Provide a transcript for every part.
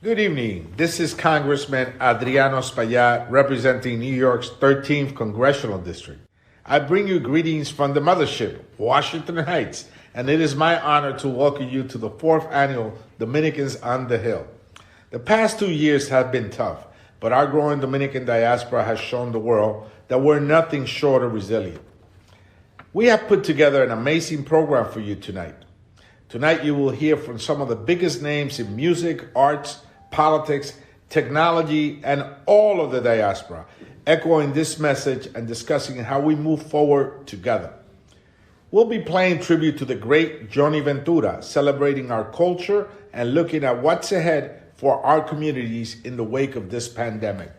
Good evening. This is Congressman Adriano Espaillat representing New York's 13th Congressional District. I bring you greetings from the mothership, Washington Heights, and it is my honor to welcome you to the 4th annual Dominicans on the Hill. The past 2 years have been tough, but our growing Dominican diaspora has shown the world that we're nothing short of resilient. We have put together an amazing program for you tonight. Tonight you will hear from some of the biggest names in music, arts, politics, technology, and all of the diaspora, echoing this message and discussing how we move forward together. We'll be paying tribute to the great Johnny Ventura, celebrating our culture and looking at what's ahead for our communities in the wake of this pandemic.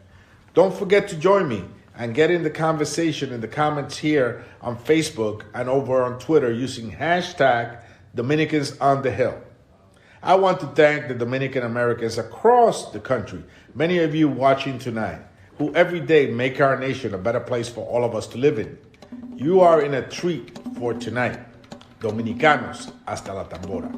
Don't forget to join me and get in the conversation in the comments here on Facebook and over on Twitter using hashtag Dominicans on the Hill. I want to thank the Dominican Americans across the country, many of you watching tonight, who every day make our nation a better place for all of us to live in. You are in a treat for tonight. Dominicanos hasta la tambora.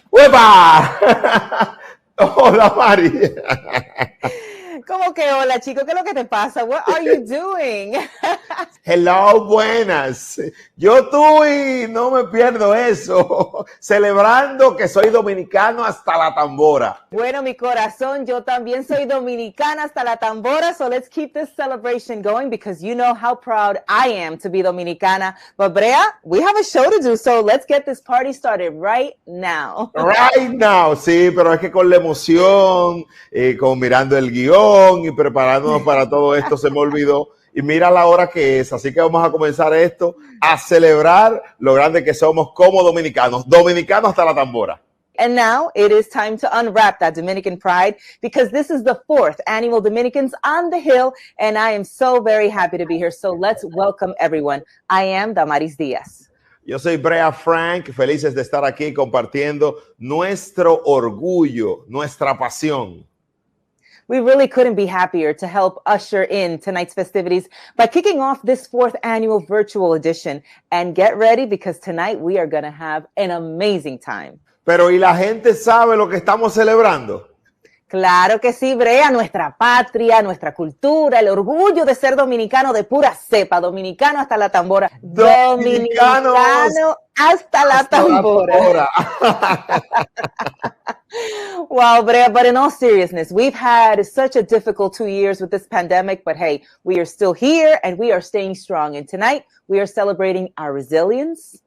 ¡Uepa! Hola, Mari. ¿Cómo que hola, chico? ¿Qué es lo que te pasa? What are you doing? Hello, buenas. Yo y no me pierdo eso. Celebrando que soy dominicano hasta la tambora. Bueno, mi corazón, yo también soy dominicana hasta la tambora. So let's keep this celebration going because you know how proud I am to be dominicana. But Brea, we have a show to do. So let's get this party started right now. Right now, sí, pero es que con la emoción, con mirando el guión y preparándonos para todo esto se me olvidó. Y mira la hora que es, así que vamos a comenzar esto, a celebrar lo grande que somos como dominicanos, dominicanos hasta la tambora. And now it is time to unwrap that Dominican pride because this is the 4th annual Dominicans on the Hill, and I am so very happy to be here. So let's welcome everyone. I am Damaris Díaz. Yo soy Brea Frank, felices de estar aquí compartiendo nuestro orgullo, nuestra pasión. We really couldn't be happier to help usher in tonight's festivities by kicking off this 4th annual virtual edition. And get ready because tonight we are going to have an amazing time. Pero ¿y la gente sabe lo que estamos celebrando? Claro que sí, Brea, nuestra patria, nuestra cultura, el orgullo de ser dominicano de pura cepa, dominicano hasta la tambora. Dominicano hasta la tambora. Wow, Brea, but in all seriousness, we've had such a difficult 2 years with this pandemic, but hey, we are still here and we are staying strong. And tonight we are celebrating our resilience,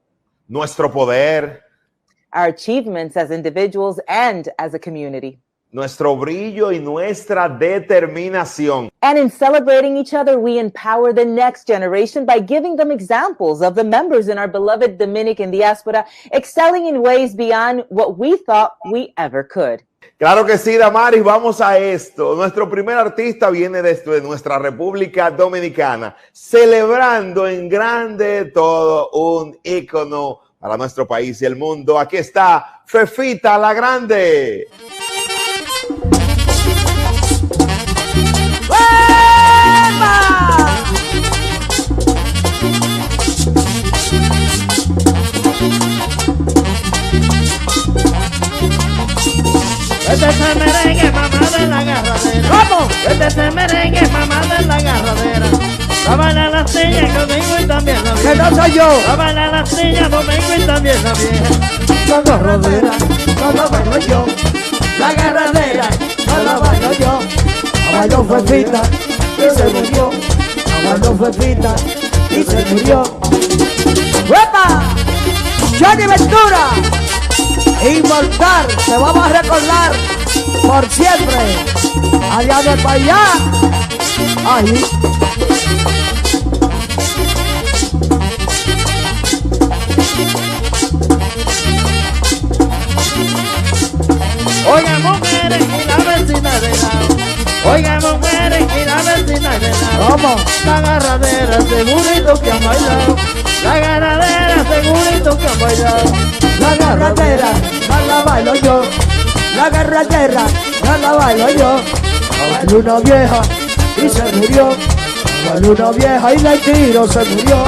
nuestro poder, our achievements as individuals and as a community. Nuestro brillo y nuestra determinación. And in celebrating each other, we empower the next generation by giving them examples of the members in our beloved Dominican diaspora excelling in ways beyond what we thought we ever could. Claro que sí, Damaris, vamos a esto. Nuestro primer artista viene desde nuestra República Dominicana, celebrando en grande todo un ícono para nuestro país y el mundo. Aquí está Fefita la Grande. Este es el merengue, mamá de la agarradera. ¿Cómo? Este es el merengue, mamá de la agarradera. La baila la silla conmigo y también la vieja. Que no soy yo. La baila la silla conmigo y también la vieja. La agarradera, no la bailo yo. La agarradera, No la bailo yo. La bailó Fefita y se murió. La bailó Fefita y se murió. ¡Uepa! Johnny Ventura, inmortal, te vamos a recordar por siempre. Allá de para allá. Ahí. oigan mujeres y la vecina de lado. Oigan mujeres y la vecina hay de nada. ¿Cómo? La agarradera, segurito que han bailado. La agarradera, segurito que han bailado. La carretera, no la bailo yo. La carretera, no la bailo yo. Bailó una vieja y se murió. Bailó una vieja y le tiro, se murió.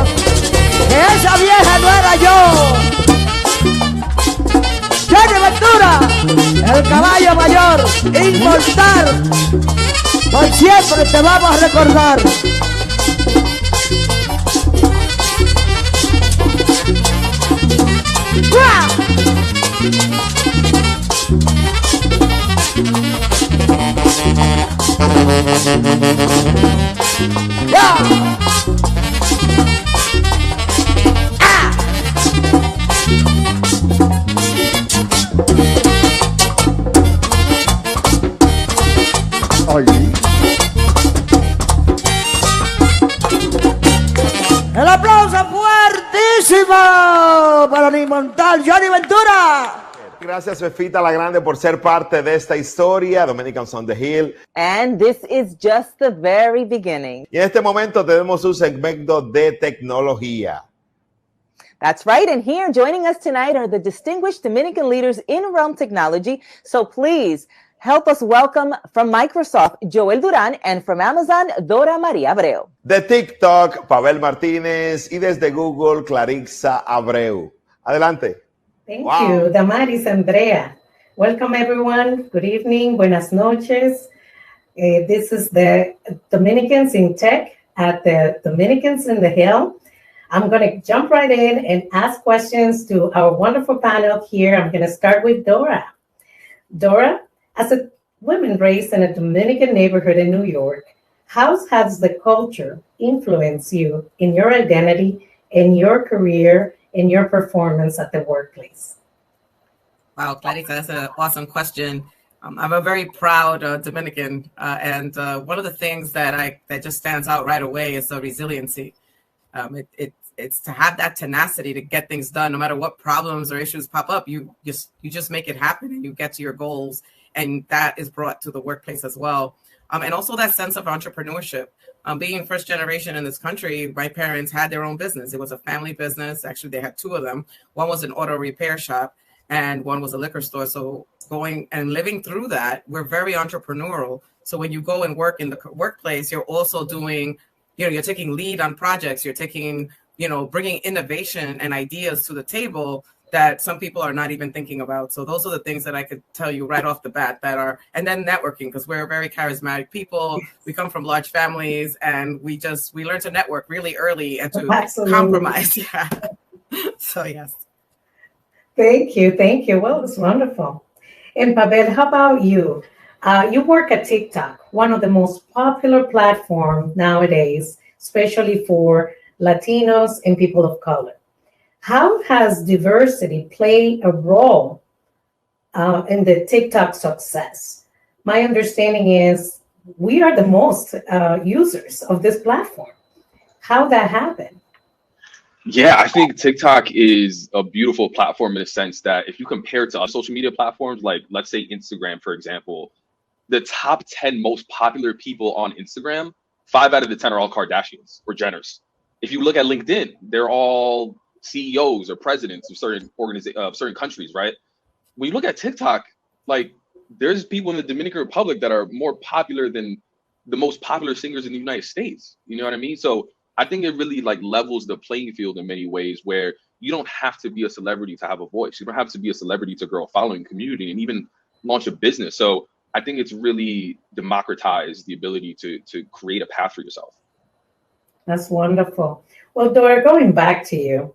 Que esa vieja no era yo. Johnny Ventura, el caballo mayor, inmortal. Por siempre te vamos a recordar. ¡Guau! ¡Ya! ¡Ah! El aplauso fuertísimo para el inmortal Johnny Ventura. Gracias, Fefita la Grande, por ser parte de esta historia, Dominicans on the Hill. And this is just the very beginning. Y en este momento tenemos un segmento de tecnología. That's right. And here joining us tonight are the distinguished Dominican leaders in realm technology. So please help us welcome from Microsoft, Joel Duran, and from Amazon, Dora María Abreu. De TikTok, Pavel Martínez, y desde Google, Clarissa Abreu. Adelante. Thank you, Damaris Andrea. Welcome, everyone. Good evening. Buenas noches. This is the Dominicans in Tech at the Dominicans in the Hill. I'm going to jump right in and ask questions to our wonderful panel here. I'm going to start with Dora. Dora, as a woman raised in a Dominican neighborhood in New York, how has the culture influenced you in your identity, in your career, in your performance at the workplace? Wow, Clarissa, that's an awesome question. I'm a very proud Dominican, and one of the things that just stands out right away is the resiliency. It's to have that tenacity to get things done, no matter what problems or issues pop up. You just make it happen, and you get to your goals, and that is brought to the workplace as well. And also that sense of entrepreneurship. Being first generation in this country, my parents had their own business. It was a family business. Actually, they had two of them. One was an auto repair shop, and one was a liquor store. So going and living through that, we're very entrepreneurial. So when you go and work in the workplace, you're also doing, you're taking lead on projects. You're taking, bringing innovation and ideas to the table that some people are not even thinking about. So those are the things that I could tell you right off the bat and then networking, because we're very charismatic people. We come from large families, and we learn to network really early and to compromise. Yeah. So yes. Thank you. Well, it's wonderful. And Pavel, how about you? You work at TikTok, one of the most popular platforms nowadays, especially for Latinos and people of color. How has diversity played a role in the TikTok success? My understanding is we are the most users of this platform. How that happened? Yeah, I think TikTok is a beautiful platform in a sense that if you compare it to other social media platforms, like let's say Instagram, for example, the top 10 most popular people on Instagram, 5 out of the 10 are all Kardashians or Jenners. If you look at LinkedIn, they're all CEOs or presidents of certain countries, right? When you look at TikTok, like there's people in the Dominican Republic that are more popular than the most popular singers in the United States. You know what I mean? So I think it really like levels the playing field in many ways, where you don't have to be a celebrity to have a voice. You don't have to be a celebrity to grow a following, community, and even launch a business. So I think it's really democratized the ability to create a path for yourself. That's wonderful. Well, Dora, going back to you,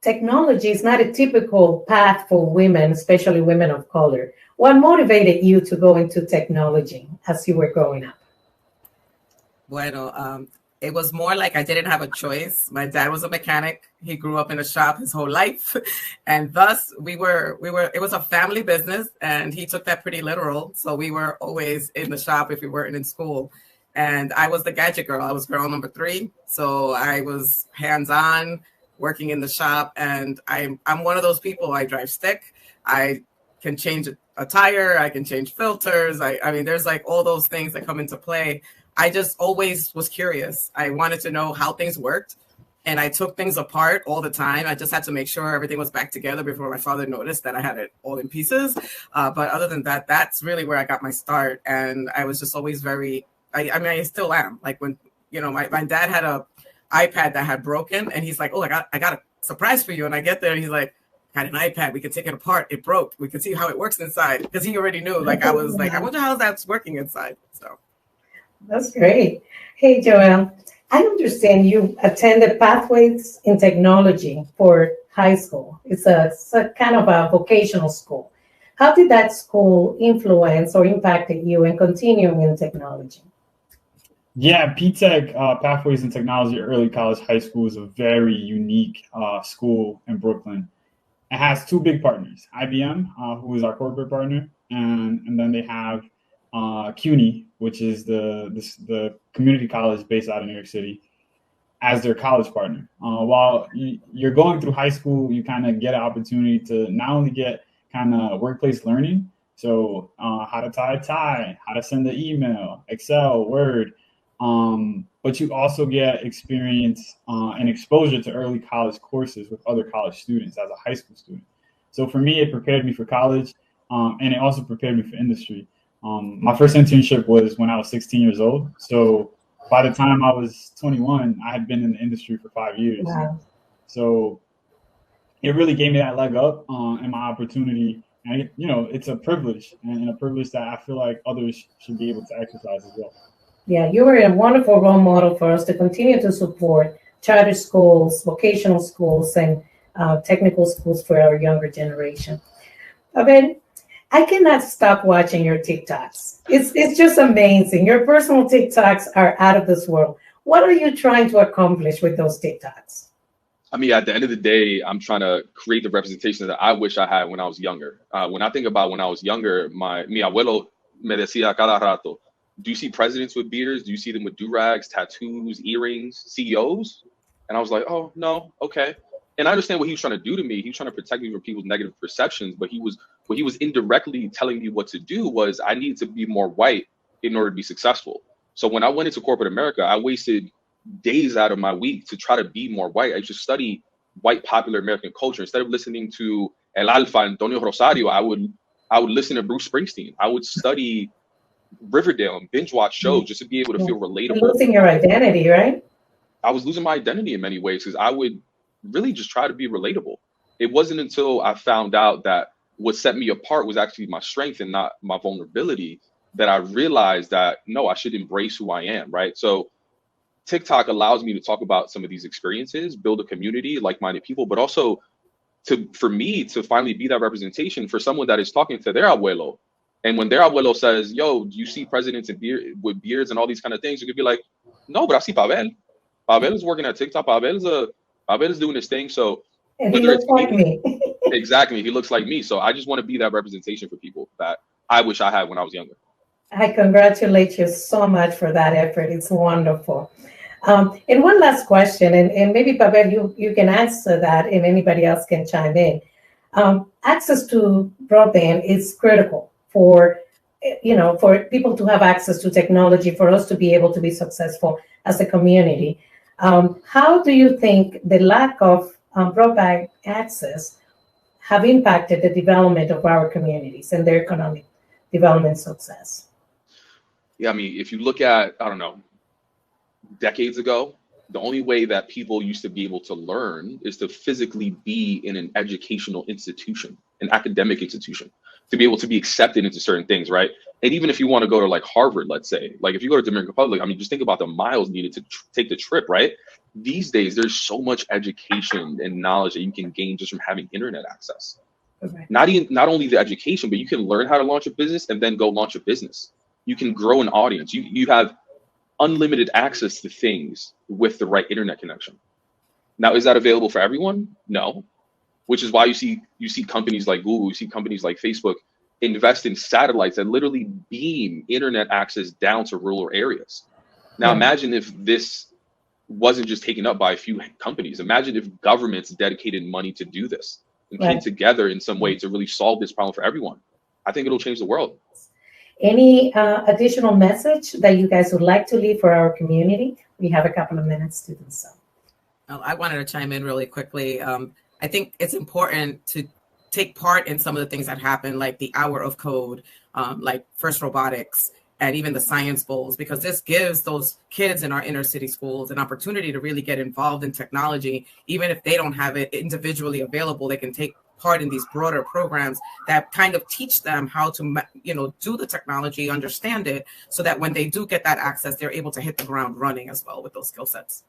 technology is not a typical path for women, especially women of color. What motivated you to go into technology as you were growing up? Bueno, it was more like I didn't have a choice. My dad was a mechanic. He grew up in a shop his whole life. And thus it was a family business, and he took that pretty literal. So we were always in the shop if we weren't in school. And I was the gadget girl. I was girl number 3. So I was hands-on, working in the shop. And I'm one of those people. I drive stick. I can change a tire. I can change filters. I mean, there's like all those things that come into play. I just always was curious. I wanted to know how things worked. And I took things apart all the time. I just had to make sure everything was back together before my father noticed that I had it all in pieces. But other than that, that's really where I got my start. And I was just always I mean, I still am. Like when, my dad had a iPad that had broken, and he's like, oh, I got a surprise for you. And I get there and he's like, I had an iPad. We could take it apart. It broke. We could see how it works inside. Because he already knew. Like I was like, I wonder how that's working inside. So that's great. Hey, Joelle. I understand you attended Pathways in Technology for high school. It's a kind of a vocational school. How did that school influence or impacted you in continuing in technology? Yeah, PTech, Pathways in Technology Early College High School, is a very unique school in Brooklyn. It has two big partners, IBM, who is our corporate partner, and then they have CUNY, which is the community college based out of New York City, as their college partner. While you're going through high school, you kind of get an opportunity to not only get kind of workplace learning, so how to tie a tie, how to send an email, Excel, Word, but you also get experience and exposure to early college courses with other college students as a high school student. So for me, it prepared me for college, and it also prepared me for industry. My first internship was when I was 16 years old. So by the time I was 21, I had been in the industry for 5 years. Wow. So it really gave me that leg up and my opportunity. And, it's a privilege, and a privilege that I feel like others should be able to exercise as well. Yeah, you were a wonderful role model for us to continue to support charter schools, vocational schools, and technical schools for our younger generation. Abed, I cannot stop watching your TikToks. It's just amazing. Your personal TikToks are out of this world. What are you trying to accomplish with those TikToks? I mean, at the end of the day, I'm trying to create the representation that I wish I had when I was younger. When I think about when I was younger, mi abuelo me decía cada rato, do you see presidents with beards? Do you see them with do-rags, tattoos, earrings, CEOs? And I was like, oh, no, okay. And I understand what he was trying to do to me. He was trying to protect me from people's negative perceptions, but what he was indirectly telling me what to do was I needed to be more white in order to be successful. So when I went into corporate America, I wasted days out of my week to try to be more white. I used to study white popular American culture. Instead of listening to El Alfa, Antonio Rosario, I would listen to Bruce Springsteen. I would study Riverdale and binge watch shows just to be able to feel relatable. You're losing your identity, right? I was losing my identity in many ways because I would really just try to be relatable. It wasn't until I found out that what set me apart was actually my strength and not my vulnerability that I realized that, no, I should embrace who I am, right? So TikTok allows me to talk about some of these experiences, build a community, like-minded people, but also for me to finally be that representation for someone that is talking to their abuelo. And when their abuelo says, yo, do you see presidents with beards and all these kind of things? You could be like, no, but I see Pavel. Pavel is working at TikTok. Pavel is doing this thing. So and he looks like me. Exactly. He looks like me. So I just want to be that representation for people that I wish I had when I was younger. I congratulate you so much for that effort. It's wonderful. And one last question, and maybe Pavel, you can answer that, and anybody else can chime in. Access to broadband is critical for people to have access to technology, for us to be able to be successful as a community. How do you think the lack of broadband access have impacted the development of our communities and their economic development success? Yeah, I mean, if you look at, I don't know, decades ago, the only way that people used to be able to learn is to physically be in an educational institution, an academic institution, to be able to be accepted into certain things, right? And even if you want to go to like Harvard, let's say, like if you go to Dominican Republic, I mean, just think about the miles needed to take the trip, right? These days, there's so much education and knowledge that you can gain just from having internet access. Okay. Not only the education, but you can learn how to launch a business and then go launch a business. You can grow an audience. You have unlimited access to things with the right internet connection. Now, is that available for everyone? No. Which is why you see companies like Google, you see companies like Facebook invest in satellites that literally beam internet access down to rural areas. Now, imagine if this wasn't just taken up by a few companies. Imagine if governments dedicated money to do this and came together in some way to really solve this problem for everyone. I think it'll change the world. Any additional message that you guys would like to leave for our community? We have a couple of minutes to do so. I wanted to chime in really quickly. I think it's important to take part in some of the things that happen, like the Hour of Code, like First Robotics, and even the Science Bowls, because this gives those kids in our inner city schools an opportunity to really get involved in technology. Even if they don't have it individually available, they can take part in these broader programs that kind of teach them how to, do the technology, understand it, so that when they do get that access, they're able to hit the ground running as well with those skill sets.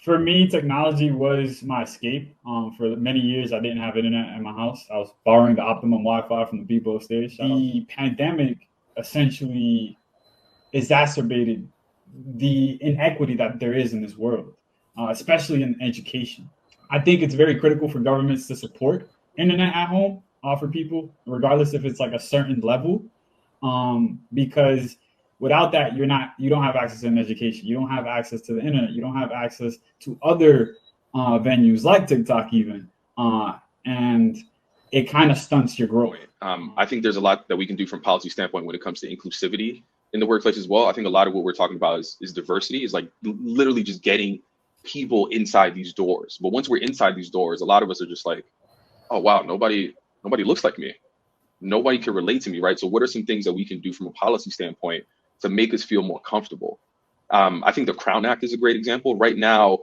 For me, technology was my escape. For many years, I didn't have internet at my house. I was borrowing the Optimum Wi-Fi from the people upstairs. The pandemic essentially exacerbated the inequity that there is in this world, especially in education. I think it's very critical for governments to support internet at home for people, regardless if it's like a certain level, because without that, you don't have access to an education. You don't have access to the internet. You don't have access to other venues like TikTok even, and it kind of stunts your growth. I think there's a lot that we can do from policy standpoint when it comes to inclusivity in the workplace as well. I think a lot of what we're talking about is diversity, is like literally just getting people inside these doors. But once we're inside these doors, a lot of us are just like, oh wow, nobody looks like me. Nobody can relate to me, right? So what are some things that we can do from a policy standpoint to make us feel more comfortable? I think the Crown Act is a great example. Right now,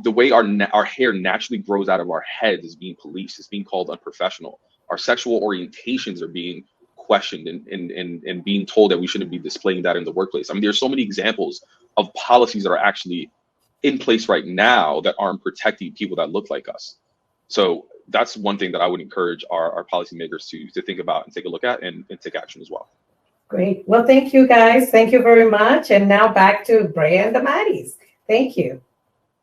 the way our hair naturally grows out of our heads is being policed. It's being called unprofessional. Our sexual orientations are being questioned and being told that we shouldn't be displaying that in the workplace. I mean, there's so many examples of policies that are actually in place right now that aren't protecting people that look like us. So that's one thing that I would encourage our policymakers to think about and take a look at and take action as well. Great. Well, thank you guys. Thank you very much. And now back to Brea and Damaris. Thank you.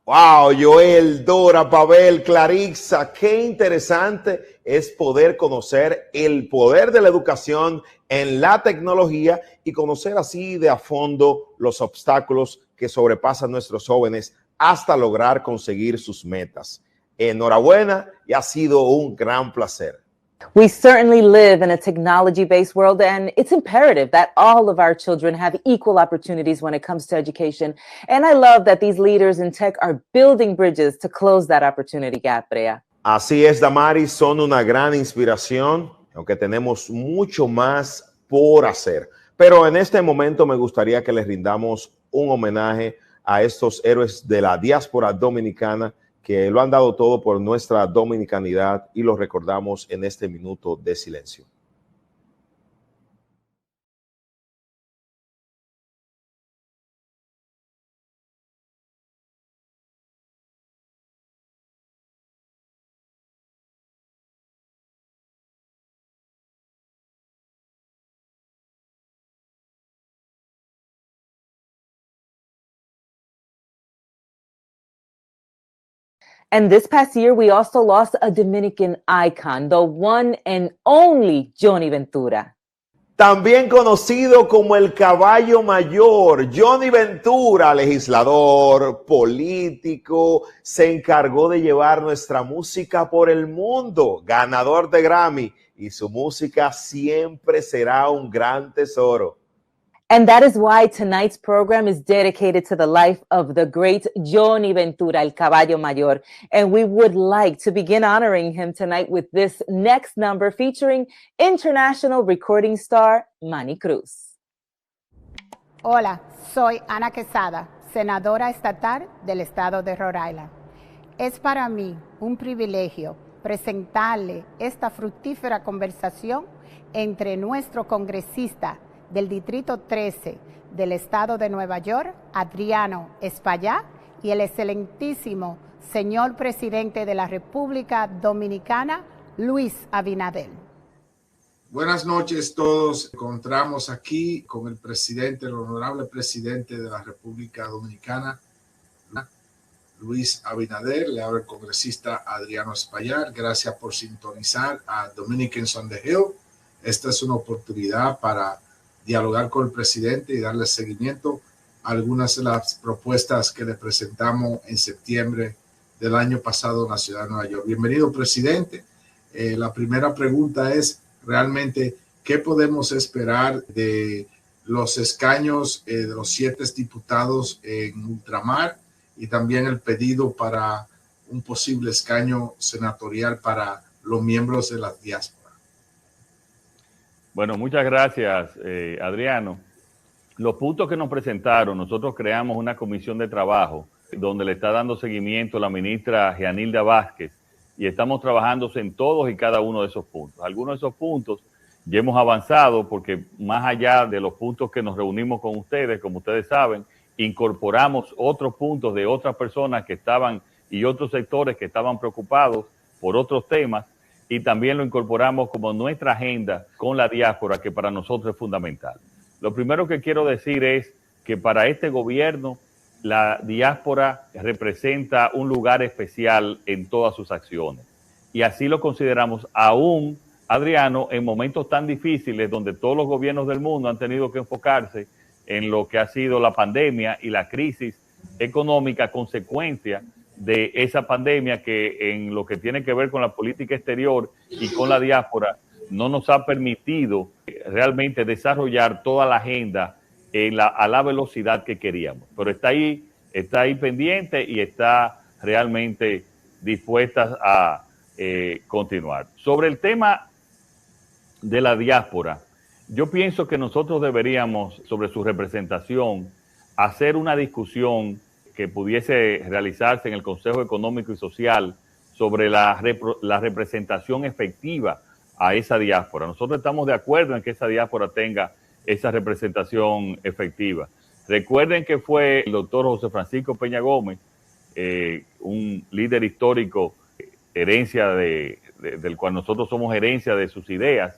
Wow, Joel, Dora, Pavel, Clarixa, qué interesante es poder conocer el poder de la educación en la tecnología y conocer así de a fondo los obstáculos que sobrepasan nuestros jóvenes hasta lograr conseguir sus metas. Enhorabuena y ha sido un gran placer. We certainly live in a technology-based world, and it's imperative that all of our children have equal opportunities when it comes to education. And I love that these leaders in tech are building bridges to close that opportunity gap, Brea. Así es, Damaris, son una gran inspiración, aunque tenemos mucho más por hacer. Pero en este momento me gustaría que les rindamos un homenaje a estos héroes de la diáspora dominicana que lo han dado todo por nuestra dominicanidad y los recordamos en este minuto de silencio. And this past year, we also lost a Dominican icon, the one and only Johnny Ventura. También conocido como el caballo mayor, Johnny Ventura, legislador, político, se encargó de llevar nuestra música por el mundo, ganador de Grammy, y su música siempre será un gran tesoro. And that is why tonight's program is dedicated to the life of the great Johnny Ventura, el caballo mayor. And we would like to begin honoring him tonight with this next number featuring international recording star Manny Cruz. Hola, soy Ana Quesada, senadora estatal del estado de Rhode Island. Es para mí un privilegio presentarle esta fructífera conversación entre nuestro congresista del Distrito 13 del Estado de Nueva York, Adriano Espaillá, y el excelentísimo señor presidente de la República Dominicana, Luis Abinader. Buenas noches todos. Encontramos aquí con el presidente, el honorable presidente de la República Dominicana, Luis Abinader. Le habla el congresista Adriano Espaillá. Gracias por sintonizar a Dominicans on the Hill. Esta es una oportunidad para dialogar con el presidente y darle seguimiento a algunas de las propuestas que le presentamos en septiembre del año pasado en la ciudad de Nueva York. Bienvenido, presidente. La primera pregunta es realmente ¿qué podemos esperar de los escaños de los 7 diputados en ultramar y también el pedido para un posible escaño senatorial para los miembros de la diáspora? Bueno, muchas gracias, Adriano. Los puntos que nos presentaron, nosotros creamos una comisión de trabajo donde le está dando seguimiento la ministra Gianilda Vázquez y estamos trabajando en todos y cada uno de esos puntos. Algunos de esos puntos ya hemos avanzado porque más allá de los puntos que nos reunimos con ustedes, como ustedes saben, incorporamos otros puntos de otras personas que estaban y otros sectores que estaban preocupados por otros temas y también lo incorporamos como nuestra agenda con la diáspora, que para nosotros es fundamental. Lo primero que quiero decir es que para este gobierno la diáspora representa un lugar especial en todas sus acciones. Y así lo consideramos aún, Adriano, en momentos tan difíciles donde todos los gobiernos del mundo han tenido que enfocarse en lo que ha sido la pandemia y la crisis económica consecuencia de esa pandemia, que en lo que tiene que ver con la política exterior y con la diáspora no nos ha permitido realmente desarrollar toda la agenda a la velocidad que queríamos. Pero está ahí pendiente y está realmente dispuesta a continuar. Sobre el tema de la diáspora, yo pienso que nosotros deberíamos, sobre su representación, hacer una discusión que pudiese realizarse en el Consejo Económico y Social sobre la representación efectiva a esa diáspora. Nosotros estamos de acuerdo en que esa diáspora tenga esa representación efectiva. Recuerden que fue el doctor José Francisco Peña Gómez, un líder histórico, herencia del cual nosotros somos herencia de sus ideas,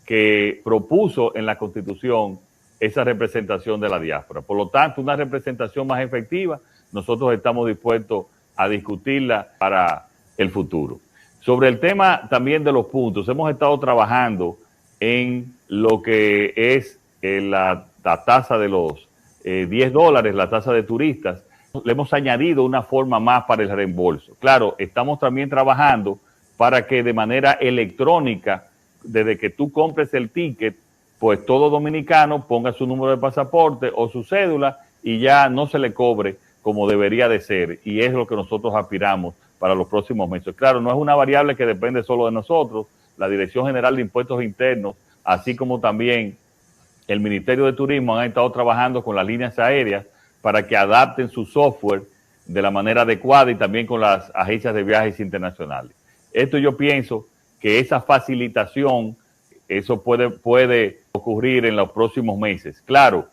que propuso en la Constitución esa representación de la diáspora. Por lo tanto, una representación más efectiva, nosotros estamos dispuestos a discutirla para el futuro. Sobre el tema también de los puntos, hemos estado trabajando en lo que es la tasa de los $10, la tasa de turistas. Le hemos añadido una forma más para el reembolso. Claro, estamos también trabajando para que de manera electrónica, desde que tú compres el ticket, pues todo dominicano ponga su número de pasaporte o su cédula y ya no se le cobre como debería de ser. Y es lo que nosotros aspiramos para los próximos meses. Claro, no es una variable que depende solo de nosotros. La Dirección General de Impuestos Internos, así como también el Ministerio de Turismo, han estado trabajando con las líneas aéreas para que adapten su software de la manera adecuada y también con las agencias de viajes internacionales. Esto yo pienso que esa facilitación, eso puede ocurrir en los próximos meses. Claro,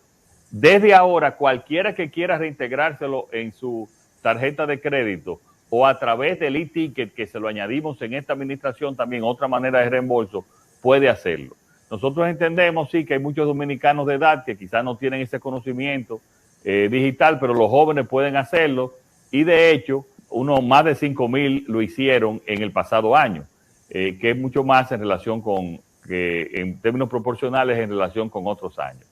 desde ahora, cualquiera que quiera reintegrárselo en su tarjeta de crédito o a través del e-ticket, que se lo añadimos en esta administración también, otra manera de reembolso, puede hacerlo. Nosotros entendemos, sí, que hay muchos dominicanos de edad que quizás no tienen ese conocimiento digital, pero los jóvenes pueden hacerlo y de hecho, más de 5,000 lo hicieron en el pasado año, que es mucho más en relación en términos proporcionales en relación con otros años.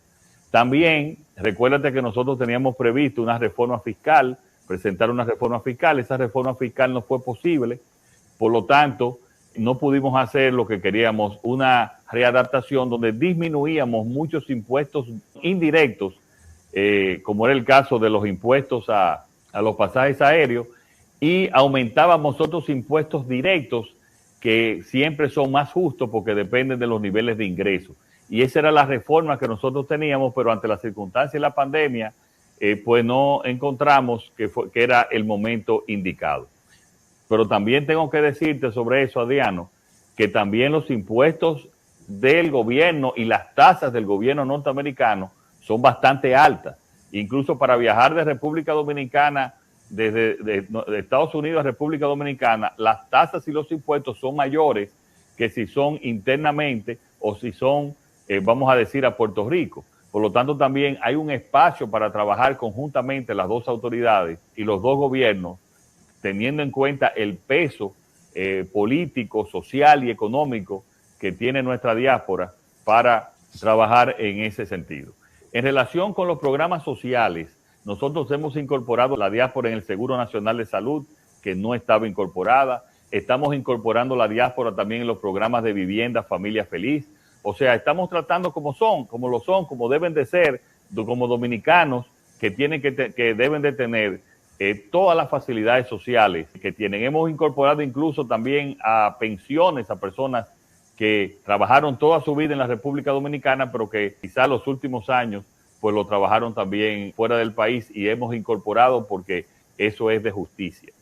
También, recuérdate que nosotros teníamos previsto una reforma fiscal, presentar una reforma fiscal. Esa reforma fiscal no fue posible, por lo tanto, no pudimos hacer lo que queríamos, una readaptación donde disminuíamos muchos impuestos indirectos, como era el caso de los impuestos a los pasajes aéreos, y aumentábamos otros impuestos directos que siempre son más justos porque dependen de los niveles de ingresos. Y esa era la reforma que nosotros teníamos, pero ante las circunstancias de la pandemia, pues no encontramos que era el momento indicado. Pero también tengo que decirte sobre eso, Adriano, que también los impuestos del gobierno y las tasas del gobierno norteamericano son bastante altas. Incluso para viajar de República Dominicana, de Estados Unidos a República Dominicana, las tasas y los impuestos son mayores que si son internamente o si son, vamos a decir, a Puerto Rico. Por lo tanto, también hay un espacio para trabajar conjuntamente las dos autoridades y los dos gobiernos, teniendo en cuenta el peso político, social y económico que tiene nuestra diáspora para trabajar en ese sentido. En relación con los programas sociales, nosotros hemos incorporado la diáspora en el Seguro Nacional de Salud, que no estaba incorporada. Estamos incorporando la diáspora también en los programas de vivienda Familia Feliz. O sea, estamos tratando como son, como deben de ser, como dominicanos que deben de tener todas las facilidades sociales que tienen. Hemos incorporado incluso también a pensiones a personas que trabajaron toda su vida en la República Dominicana, pero que quizá los últimos años pues lo trabajaron también fuera del país, y hemos incorporado porque eso es de justicia.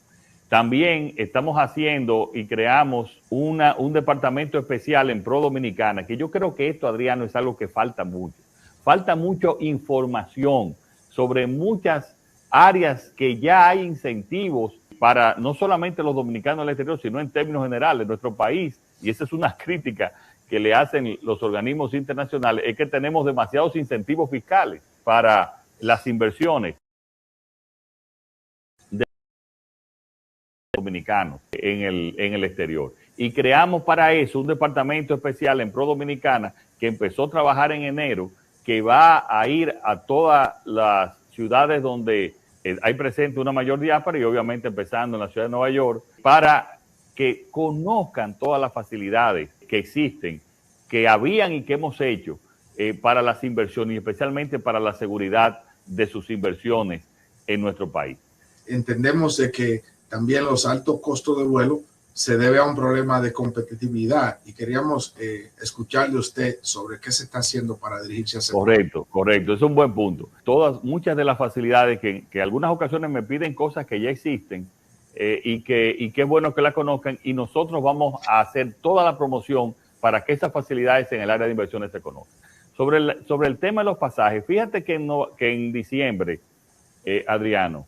También estamos haciendo y creamos un departamento especial en pro dominicana, que yo creo que esto, Adriano, es algo que falta mucho. Falta mucho información sobre muchas áreas que ya hay incentivos para no solamente los dominicanos del exterior, sino en términos generales, nuestro país, y esa es una crítica que le hacen los organismos internacionales, es que tenemos demasiados incentivos fiscales para las inversiones de dominicanos en el exterior. Y creamos para eso un departamento especial en pro dominicana que empezó a trabajar en enero, que va a ir a todas las ciudades donde hay presente una mayor diáspora, y obviamente empezando en la ciudad de Nueva York, para que conozcan todas las facilidades que existen, que habían y que hemos hecho para las inversiones, y especialmente para la seguridad de sus inversiones en nuestro país. Entendemos de que también los altos costos de vuelo se debe a un problema de competitividad, y queríamos escuchar de usted sobre qué se está haciendo para dirigirse a ese Correcto, es un buen punto. Muchas de las facilidades que algunas ocasiones me piden cosas que ya existen, y que es bueno que la conozcan, y nosotros vamos a hacer toda la promoción para que esas facilidades en el área de inversiones se conozcan. Sobre el tema de los pasajes, fíjate que en diciembre, Adriano,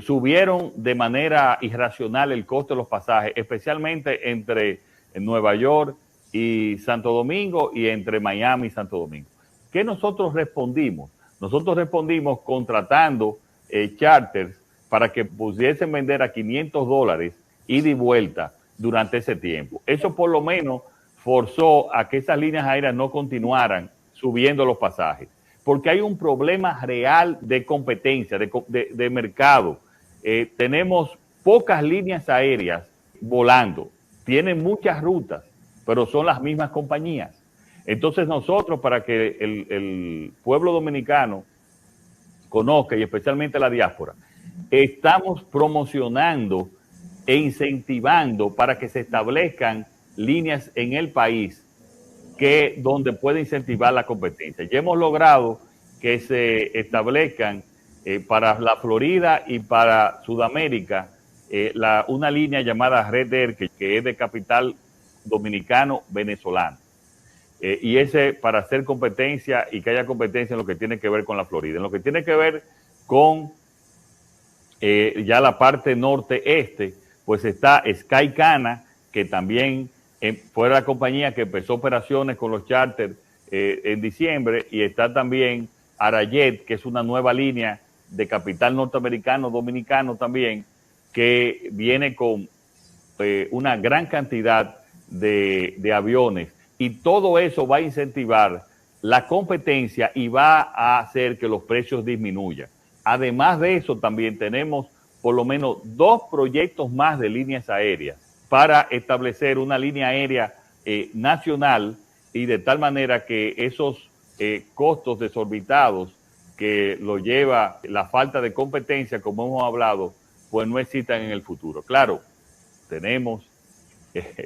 subieron de manera irracional el costo de los pasajes, especialmente entre Nueva York y Santo Domingo, y entre Miami y Santo Domingo. ¿Qué nosotros respondimos? Nosotros respondimos contratando charters para que pudiesen vender a $500 ida y vuelta durante ese tiempo. Eso por lo menos forzó a que esas líneas aéreas no continuaran subiendo los pasajes, porque hay un problema real de competencia, de mercado. Tenemos pocas líneas aéreas volando, tienen muchas rutas, pero son las mismas compañías. Entonces nosotros, para que el pueblo dominicano conozca, y especialmente la diáspora, estamos promocionando e incentivando para que se establezcan líneas en el país donde puede incentivar la competencia. Ya hemos logrado que se establezcan para la Florida y para Sudamérica una línea llamada Red Air, que es de capital dominicano-venezolano. Y ese para hacer competencia, y que haya competencia en lo que tiene que ver con la Florida. En lo que tiene que ver con ya la parte norte-este, pues está Skycana, que también fue la compañía que empezó operaciones con los charters en diciembre, y está también Arayet, que es una nueva línea de capital norteamericano, dominicano también, que viene con una gran cantidad de aviones, y todo eso va a incentivar la competencia y va a hacer que los precios disminuyan. Además de eso, también tenemos por lo menos 2 proyectos más de líneas aéreas para establecer una línea aérea nacional, y de tal manera que esos costos desorbitados que lo lleva la falta de competencia, como hemos hablado, pues no existan en el futuro. Claro, tenemos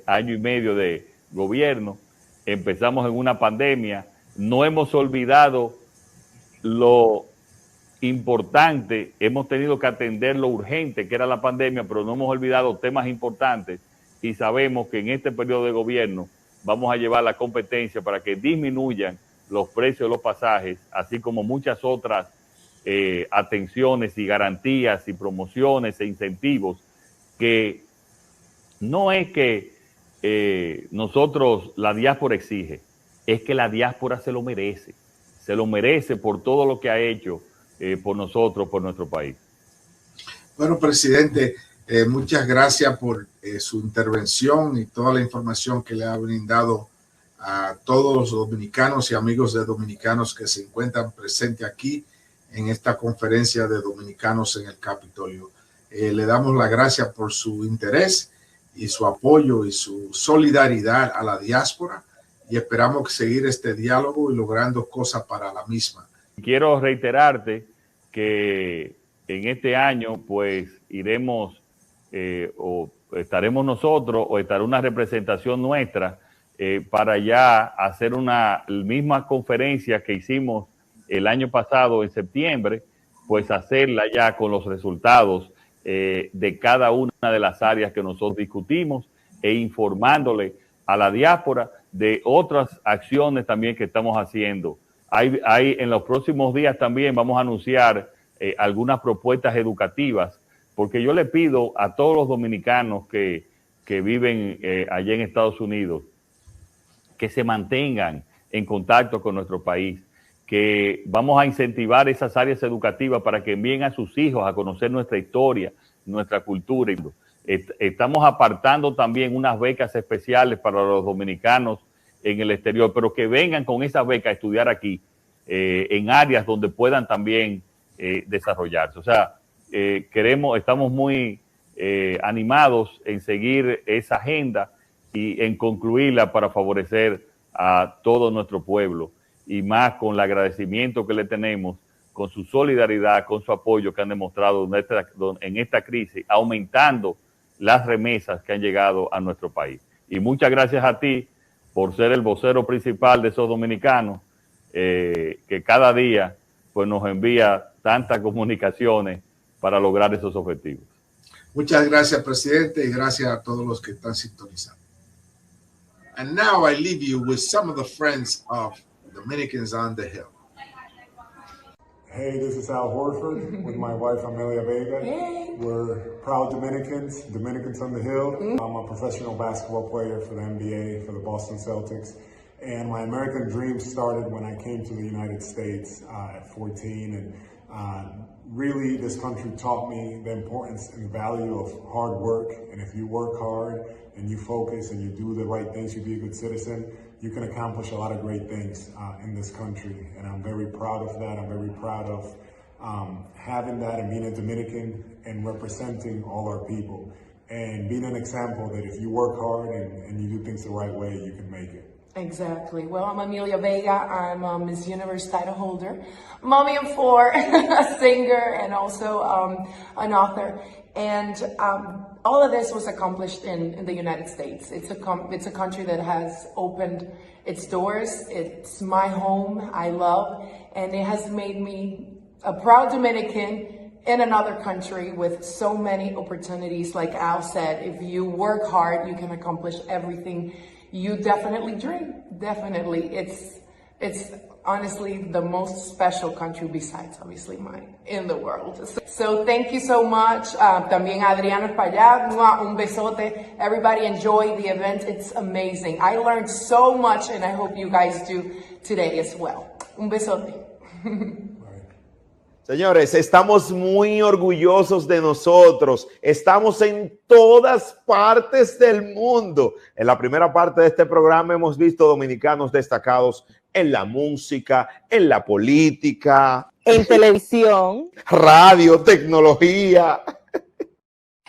año y medio de gobierno, empezamos en una pandemia, no hemos olvidado lo importante, hemos tenido que atender lo urgente que era la pandemia, pero no hemos olvidado temas importantes, y sabemos que en este periodo de gobierno vamos a llevar la competencia para que disminuyan los precios de los pasajes, así como muchas otras atenciones y garantías y promociones e incentivos, que no es que nosotros, la diáspora exige, es que la diáspora se lo merece por todo lo que ha hecho por nosotros, por nuestro país. Bueno, presidente, muchas gracias por su intervención y toda la información que le ha brindado a todos los dominicanos y amigos de dominicanos que se encuentran presentes aquí en esta conferencia de dominicanos en el Capitolio. Le damos las gracias por su interés y su apoyo y su solidaridad a la diáspora, y esperamos seguir este diálogo y logrando cosas para la misma. Quiero reiterarte que en este año pues iremos o estaremos nosotros o estará una representación nuestra para ya hacer una misma conferencia que hicimos el año pasado en septiembre, pues hacerla ya con los resultados de cada una de las áreas que nosotros discutimos e informándole a la diáspora de otras acciones también que estamos haciendo. Hay en los próximos días también vamos a anunciar algunas propuestas educativas, porque yo le pido a todos los dominicanos que viven allá en Estados Unidos que se mantengan en contacto con nuestro país, que vamos a incentivar esas áreas educativas para que envíen a sus hijos a conocer nuestra historia, nuestra cultura. Estamos apartando también unas becas especiales para los dominicanos en el exterior, pero que vengan con esas becas a estudiar aquí, en áreas donde puedan también desarrollarse. O sea, estamos muy animados en seguir esa agenda y en concluirla para favorecer a todo nuestro pueblo, y más con el agradecimiento que le tenemos, con su solidaridad, con su apoyo que han demostrado en esta crisis, aumentando las remesas que han llegado a nuestro país. Y muchas gracias a ti por ser el vocero principal de esos dominicanos, que cada día pues, nos envía tantas comunicaciones para lograr esos objetivos. Muchas gracias, presidente, y gracias a todos los que están sintonizando. And now I leave you with some of the friends of Dominicans on the Hill. Hey, this is Al Horford with my wife Amelia Vega. Hey. We're proud Dominicans, Dominicans on the Hill. I'm a professional basketball player for the NBA, for the Boston Celtics. And my American dream started when I came to the United States at 14. And really, this country taught me the importance and value of hard work. And if you work hard and you focus and you do the right things, you be a good citizen, you can accomplish a lot of great things in this country. And I'm very proud of that. I'm very proud of having that and being a Dominican and representing all our people. And being an example that if you work hard and you do things the right way, you can make it. Exactly. Well, I'm Amelia Vega. I'm a Miss Universe title holder, mommy of 4, a singer, and also an author. And all of this was accomplished in the United States. It's a country that has opened its doors. It's my home. I love, and it has made me a proud Dominican in another country with so many opportunities. Like Al said, if you work hard, you can accomplish everything you definitely dream. Definitely. It's honestly the most special country besides obviously mine in the world. So thank you so much. También Adriano Espaillat, un besote. Everybody enjoy the event. It's amazing. I learned so much and I hope you guys do today as well. Un besote. Señores, estamos muy orgullosos de nosotros. Estamos en todas partes del mundo. En la primera parte de este programa hemos visto dominicanos destacados en la música, en la política, en televisión, radio, tecnología.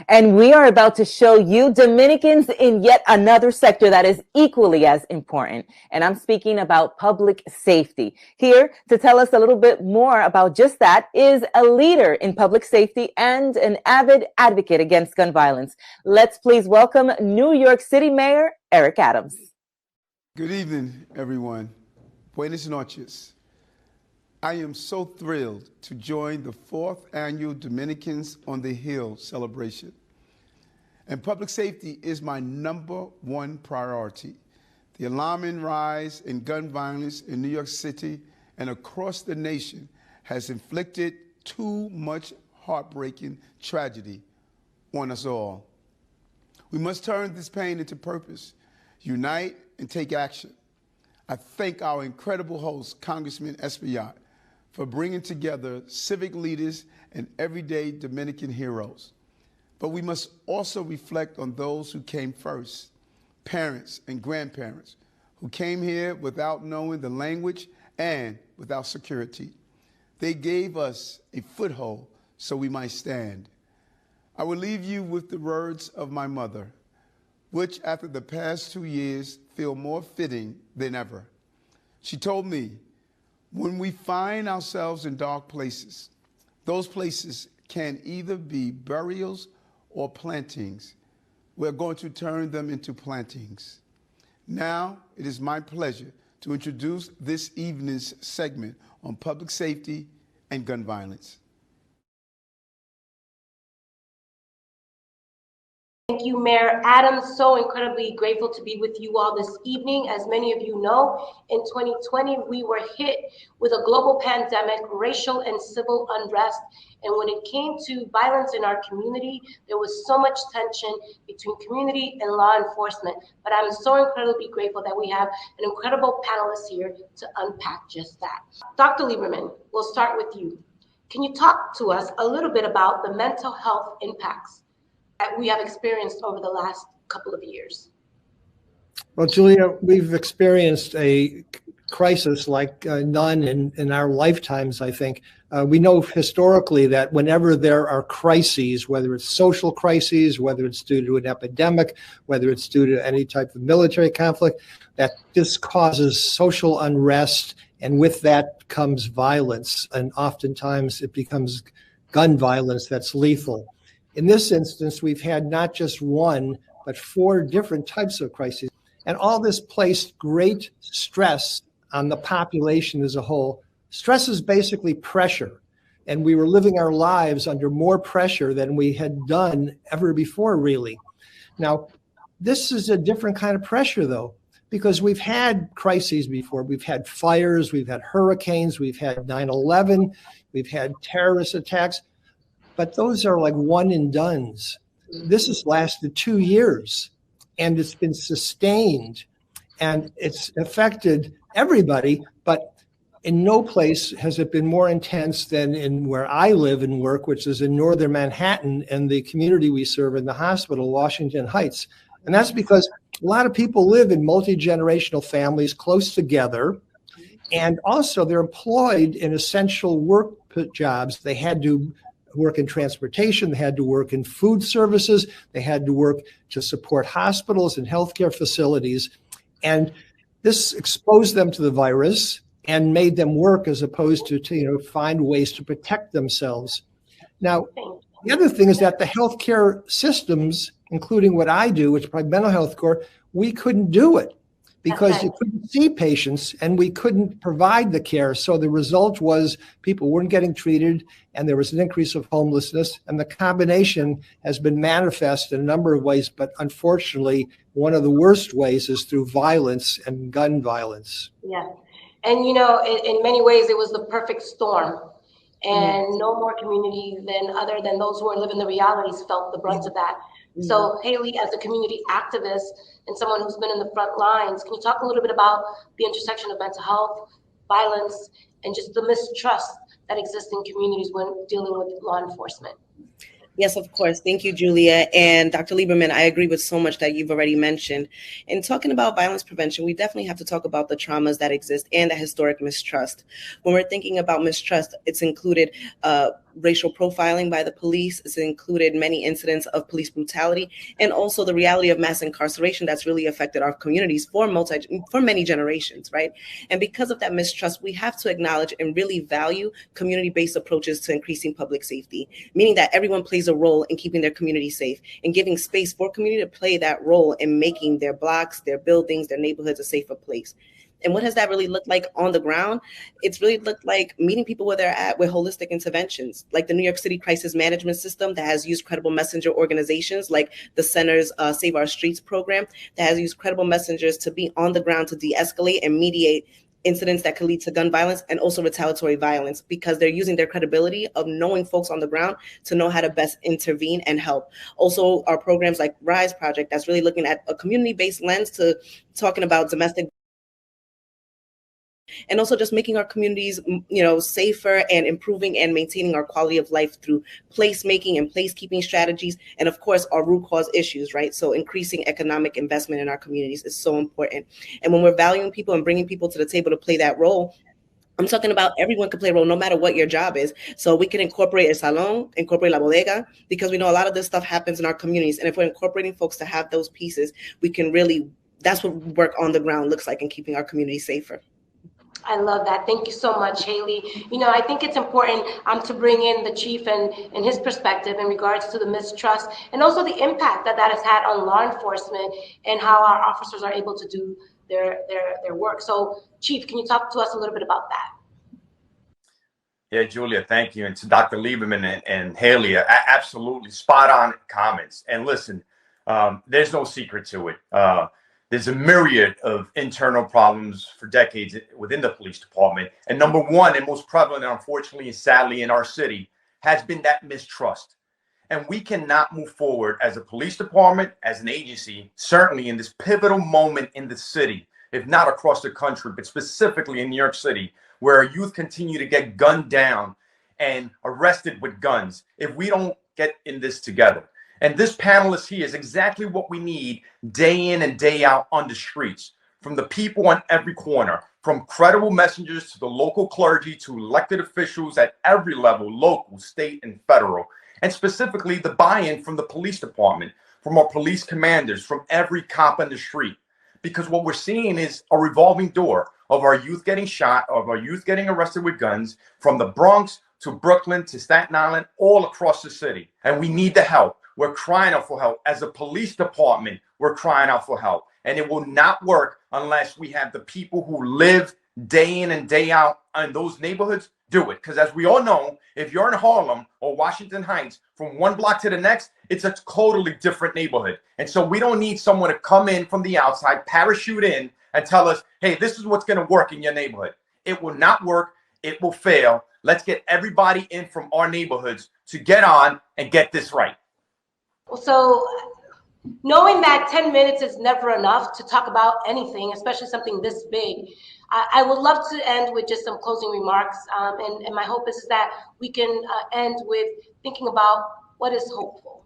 And we are about to show you Dominicans in yet another sector that is equally as important. And I'm speaking about public safety. Here to tell us a little bit more about just that is a leader in public safety and an avid advocate against gun violence. Let's please welcome New York City Mayor Eric Adams. Good evening, everyone. Buenas noches. I am so thrilled to join the 4th annual Dominicans on the Hill celebration. And public safety is my #1 priority. The alarming rise in gun violence in New York City and across the nation has inflicted too much heartbreaking tragedy on us all. We must turn this pain into purpose, unite, and take action. I thank our incredible host, Congressman Espaillat, for bringing together civic leaders and everyday Dominican heroes. But we must also reflect on those who came first, parents and grandparents, who came here without knowing the language and without security. They gave us a foothold so we might stand. I will leave you with the words of my mother, which after the past 2 years feel more fitting than ever. She told me, when we find ourselves in dark places, those places can either be burials or plantings. We're going to turn them into plantings. Now, it is my pleasure to introduce this evening's segment on public safety and gun violence. Thank you, Mayor Adams. So incredibly grateful to be with you all this evening. As many of you know, in 2020, we were hit with a global pandemic, racial and civil unrest. And when it came to violence in our community, there was so much tension between community and law enforcement. But I'm so incredibly grateful that we have an incredible panelist here to unpack just that. Dr. Lieberman, we'll start with you. Can you talk to us a little bit about the mental health impacts that we have experienced over the last couple of years? Well, Julia, we've experienced a crisis like none in our lifetimes, I think. We know historically that whenever there are crises, whether it's social crises, whether it's due to an epidemic, whether it's due to any type of military conflict, that this causes social unrest, and with that comes violence. And oftentimes it becomes gun violence that's lethal. In this instance, we've had not just one, but 4 different types of crises. And all this placed great stress on the population as a whole. Stress is basically pressure. And we were living our lives under more pressure than we had done ever before, really. Now, this is a different kind of pressure, though, because we've had crises before. We've had fires, we've had hurricanes, we've had 9/11, we've had terrorist attacks. But those are like one and dones. This has lasted 2 years, and it's been sustained, and it's affected everybody, but in no place has it been more intense than in where I live and work, which is in northern Manhattan, and the community we serve in the hospital, Washington Heights. And that's because a lot of people live in multi-generational families close together, and also they're employed in essential work jobs. They had to work in transportation, they had to work in food services, they had to work to support hospitals and healthcare facilities. And this exposed them to the virus and made them work as opposed to find ways to protect themselves. Now, the other thing is that the healthcare systems, including what I do, which is probably mental health care, we couldn't do it because you couldn't see patients and we couldn't provide the care. So the result was people weren't getting treated and there was an increase of homelessness. And the combination has been manifest in a number of ways, but unfortunately, one of the worst ways is through violence and gun violence. Yeah. And in many ways, it was the perfect storm. And no more community other than those who are living the realities felt the brunt of that. So Haley, as a community activist and someone who's been in the front lines, can you talk a little bit about the intersection of mental health, violence, and just the mistrust that exists in communities when dealing with law enforcement? Yes, of course. Thank you, Julia. And Dr. Lieberman, I agree with so much that you've already mentioned. In talking about violence prevention, we definitely have to talk about the traumas that exist and the historic mistrust. When we're thinking about mistrust, it's included racial profiling by the police. It's included many incidents of police brutality, and also the reality of mass incarceration that's really affected our communities for many generations, right? And because of that mistrust, we have to acknowledge and really value community-based approaches to increasing public safety, meaning that everyone plays a role in keeping their community safe and giving space for community to play that role in making their blocks, their buildings, their neighborhoods a safer place. And what has that really looked like on the ground? It's really looked like meeting people where they're at with holistic interventions, like the New York City Crisis Management System that has used credible messenger organizations like the Center's Save Our Streets program that has used credible messengers to be on the ground to de-escalate and mediate incidents that could lead to gun violence and also retaliatory violence, because they're using their credibility of knowing folks on the ground to know how to best intervene and help. Also, our programs like RISE Project that's really looking at a community-based lens to talking about domestic and also just making our communities, safer and improving and maintaining our quality of life through placemaking and placekeeping strategies. And of course, our root cause issues, right? So increasing economic investment in our communities is so important. And when we're valuing people and bringing people to the table to play that role, I'm talking about everyone can play a role no matter what your job is. So we can incorporate el salon, incorporate la bodega, because we know a lot of this stuff happens in our communities. And if we're incorporating folks to have those pieces, we can really that's what work on the ground looks like in keeping our community safer. I love that. Thank you so much, Haley. You know, I think it's important to bring in the chief and his perspective in regards to the mistrust and also the impact that has had on law enforcement and how our officers are able to do their work. So, Chief, can you talk to us a little bit about that? Yeah, Julia, thank you. And to Dr. Lieberman and Haley, absolutely spot on comments. And listen, there's no secret to it. There's a myriad of internal problems for decades within the police department. And number one, and most prevalent, unfortunately and sadly in our city, has been that mistrust. And we cannot move forward as a police department, as an agency, certainly in this pivotal moment in the city, if not across the country, but specifically in New York City, where our youth continue to get gunned down and arrested with guns, if we don't get in this together. And this panelist here is exactly what we need day in and day out on the streets, from the people on every corner, from credible messengers to the local clergy to elected officials at every level, local, state, and federal. And specifically the buy-in from the police department, from our police commanders, from every cop on the street. Because what we're seeing is a revolving door of our youth getting shot, of our youth getting arrested with guns, from the Bronx to Brooklyn to Staten Island, all across the city. And we need the help. We're crying out for help. As a police department, we're crying out for help. And it will not work unless we have the people who live day in and day out in those neighborhoods do it. Because as we all know, if you're in Harlem or Washington Heights, from one block to the next, it's a totally different neighborhood. And so we don't need someone to come in from the outside, parachute in, and tell us, hey, this is what's going to work in your neighborhood. It will not work. It will fail. Let's get everybody in from our neighborhoods to get on and get this right. So knowing that 10 minutes is never enough to talk about anything, especially something this big, I would love to end with just some closing remarks. And my hope is that we can end with thinking about what is hopeful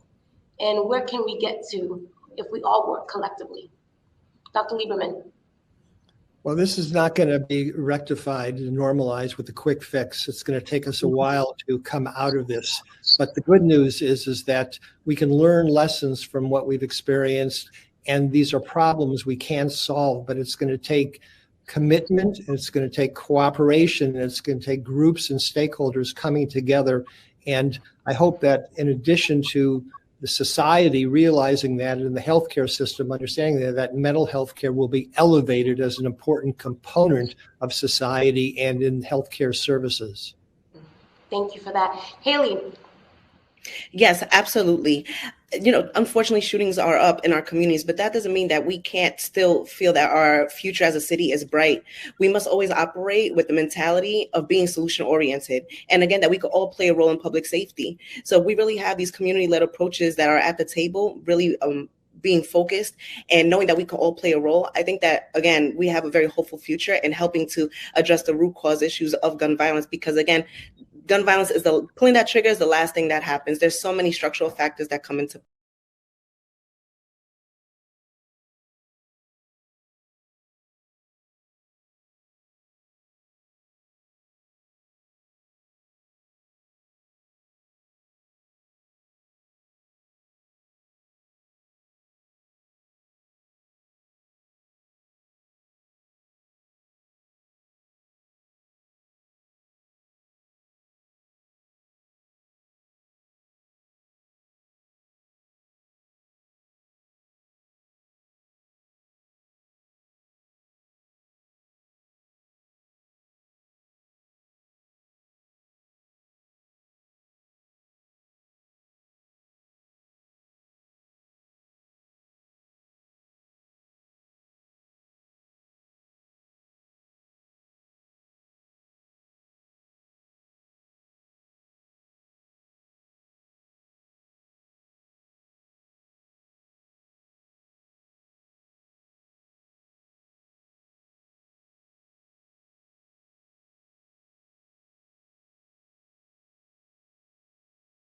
and where can we get to if we all work collectively. Dr. Lieberman. Well, this is not going to be rectified and normalized with a quick fix. It's going to take us a while to come out of this. But the good news is that we can learn lessons from what we've experienced. And these are problems we can solve, but it's going to take commitment, and it's going to take cooperation, and it's going to take groups and stakeholders coming together. And I hope that in addition to the society realizing that, in the healthcare system understanding that mental health care will be elevated as an important component of society and in healthcare services. Thank you for that. Haley. Yes, absolutely. You know, unfortunately, shootings are up in our communities, but that doesn't mean that we can't still feel that our future as a city is bright. We must always operate with the mentality of being solution oriented. And again, that we could all play a role in public safety. So we really have these community-led approaches that are at the table, really being focused and knowing that we can all play a role. I think that, again, we have a very hopeful future in helping to address the root cause issues of gun violence, because again, gun violence is pulling that trigger is the last thing that happens. There's so many structural factors that come into